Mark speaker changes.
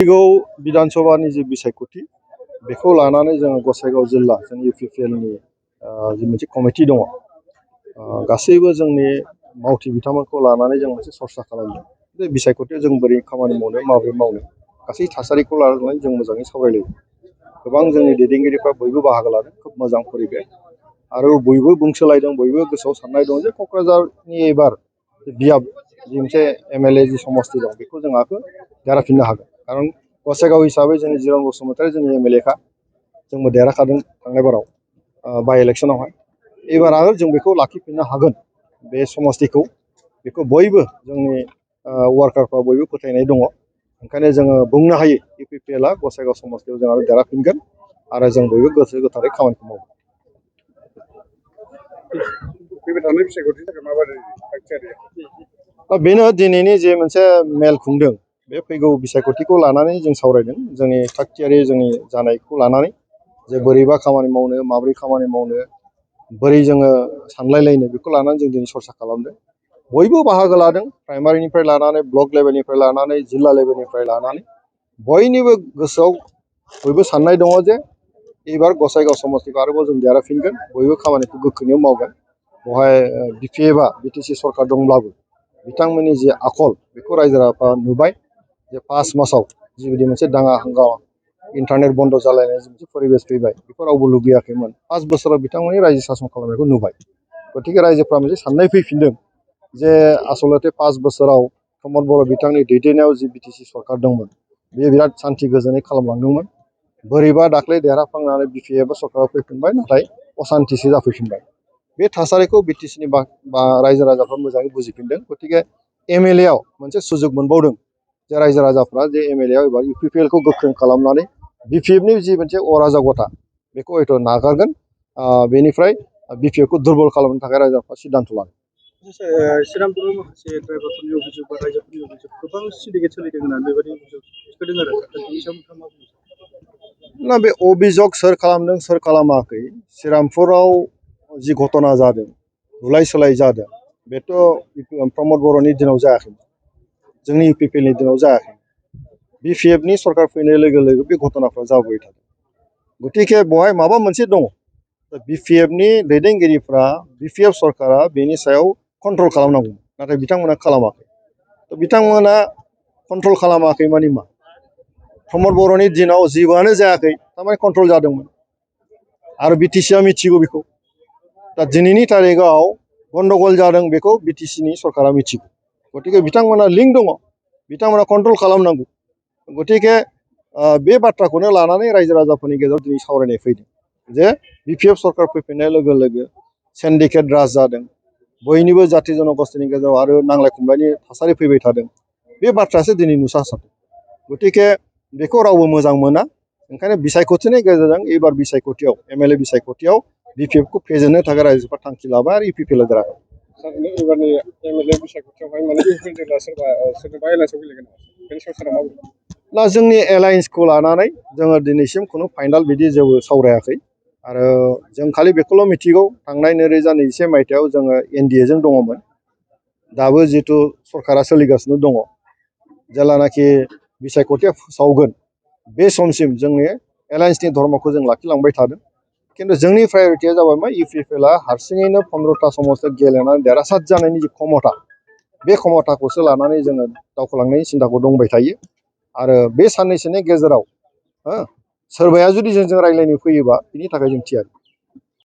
Speaker 1: फैगौ बिधानसभानि जि बिसायख'थि बेखौ लानानै जोङो गसाइगाव जिल्ला जोंनि इउपिपिएलनि जि मोनसे कमिटि दङ गासैबो जोंनि मावथि बिथांमोनखौ लानानै जों मोनसे सरसा खालामदों बे बिसायख'थियाव जों बोरै खामानि मावनो माबोरै मावनो गासै थासारिखौ लानानै जों मोजाङै सावरायलायो गोबां जोंनि दैदेनगिरिफ्रा बयबो बाहागो लादों खोब मोजां परिबेस आरो बयबो बुंसोलायदों बयबो गोसोआव साननाय दं जे क'क्राझारनि एबार बियाब जि मोनसे एमएलए जि समस्ति दं बेखौ जों देरहाफिननो हागोन कारण गसाइगाव हिसाबै जोंनि जिरन बसुमतारी जोंनि एमएलएखा जोंबो देरहाखादों थांनाय बाराव बाइ इलेक्सनावहाय एबार आरो जों बेखौ लाखिफिननो हागोन बे समस्तिखौ बेखौ बयबो जोंनि वार्कारफ्रा बयबो फोथायनाय दङ ओंखायनो जोङो बुंनो हायो इउपिपिएलआ गसाइगाव समस्तियाव जों आरो देरहाफिनगोन आरो जों बयबो गोसो गोथारै खामानिखौ मावगोन। बेनो दिनैनि जे मोनसे मेल खुंदों बे फैगौ बिसायख'थिखौ लानानै जों सावरायदों जोंनि थागथियारि जोंनि जानायखौ लानानै जे बोरैबा खामानि मावनो माबोरै खामानि मावनो बोरै जोङो सानलायलायनो बेखौ लानानै जों दिनै सरसा खालामदों बयबो बाहागो लादों प्राइमारिनिफ्राय लानानै ब्लक लेभेलनिफ्राय लानानै जिल्ला लेभेलनिफ्राय लानानै बयनिबो गोसोआव बयबो साननाय दङ जे एबार गसाइगाव समस्तिखौ आरोबाव जों देरहाफिनगोन बयबो खामानिखौ गोख्रोङै मावगोन बेवहाय बिपिएफआ बिटिसि सरकार दंब्लाबो बिथांमोननि जि आखल बेखौ रायजो राजाफ्रा नुबाय जे 5 मासाव जिबायदि मोनसे दाङा हांगामा इन्टारनेट बन्द जालायनाय मोनसे परिबेस फैबाय बेखौ रावबो लुबैयाखैमोन 5 बोसोराव बिथांमोननि रायजो सासन खालामनायखौ नुबाय गतिके रायजोफ्रा मोनसे साननाय फैफिनदों जे आसलते 5 बोसोराव प्रमद बर' बिथांनि दैदेननायाव जि बिटिसि सरकार दंमोन बेयो बिराद सान्थि गोजोनै खालामलांदोंमोन बोरैबा दाख्लै देरहाखांनानै बिपिएफ सरकाराव फैफिनबाय नाथाय असान्थिसो जाफैफिनबाय बे थासारिखौ बिटिसिनि रायजो राजाफ्रा मोजाङै बुजिफिनदों गतिके एमएलएआव मोनसे सुजुग मोनबावदों जे रायजो राजाफ्रा जे एमएलएआव एबार इउपिपिएलखौ गोख्रों खालामनानै बिपिएफनि जि मोनसे अराजकता बेखौ हयथ' नागारगोन बेनिफ्राय बिपिएफखौ दुर्बल खालामनो थाखाय रायजोफ्रा सिद्धान्त लागोन।
Speaker 2: श्रीरामपुराव माखासे ड्राइभारफोरनि अभियोग बा राइजोफोरनि अभियोग गोबां सिन्डिकेट सोलिदों होननानै बेबायदि अभियोग थिखोदों आरो बेनि सायाव नोंथाङा मा बुंनो?
Speaker 1: ना बे अभियोग सोर खालामदों सोर खालामाखै श्रीरामपुराव जि घटना जादों बुलाय सोलाय जादों बेथ' प्रमद बर'नि दिनाव जायाखै जोंनि इउपिपिएलनि दिनाव जायाखै बिपिएफनि सरकार फैनाय लोगो लोगो बे घटनाफ्रा जाबोबाय थादों गतिके बेवहाय माबा मोनसे दङ बिपिएफनि दैदेनगिरिफ्रा बिपिएफ सरकारा बेनि सायाव कन्ट्रल खालामनांगौ नाथाय बिथांमोना खालामाखै बिथांमोना कन्ट्रल खालामाखै माने मा प्रमद बर'नि दिनाव जेबोआनो जायाखै थारमाने कन्ट्रल जादोंमोन आरो बिटिसिआ मिथिगौ बेखौ दा दिनैनि तारिखआव गन्डगल जादों बेखौ बिटिसिनि सरकारा मिथिगौ गतिके बिथांमोना लिंक दङ बिथांमोना कन्ट्रल खालामनांगौ गतिके बे बाथ्राखौनो लानानै रायजो राजाफोरनि गेजेराव दिनै सावरायनाय फैदों जे बिपिएफ सरकार फैफिननाय लोगो लोगो सिन्डिकेट राज जादों बयनिबो जाथि जनगोष्ठीनि गेजेराव आरो नांलाय खमलायनि थासारि फैबाय थादों बे बाथ्रायासो दिनै नुसारसारदों गतिके बेखौ रावबो मोजां मोना ओंखायनो बिसायख'थिनि गेजेरजों एबार बिसायख'थियाव एमएलए बिसायख'थियाव बिपिएफखौ फेजेननो थाखाय रायजोफ्रा थांखि लाबाय आरो इउपिपिएलआ देरहागोन।
Speaker 3: एबारनि एमएलए बिसायख'थियावहाय माने इउपिपिएलआ सोरजोंबा एलायन्सआव गेलेगोन बेनि सायाव सारा मा बुङो?
Speaker 1: ना जोंनि एलायन्सखौ लानानै जोङो दिनैसिम खुनु फाइनाल बिदि जेबो सावरायाखै आरो जों खालि बेखौल' मिथिगौ थांनाय 2021 मायथाइयाव जोङो एनडिएजों दङमोन दाबो जिथु सरकारा सोलिगासिनो दङ जेब्लानाखि बिसायख'थिया फोसावगोन बे समसिम जोंनि एलायन्सनि धर्मखौ जों लाखिलांबाय थादों खिन्थु जोंनि प्रायरिटिया जाबाय मा इउपिपिएलआ हारसिङैनो 15टा समस्तियाव गेलेनानै देरहासार जानायनि जि क्षमता बे क्षमताखौसो लानानै जोङो दावखोलांनायनि सिन्ताखौ दंबाय थायो आरो बे साननैसोनि गेजेराव सोरबाया जुदि जोंजों रायज्लायनो फैयोबा बिनि थाखाय जों थियारि।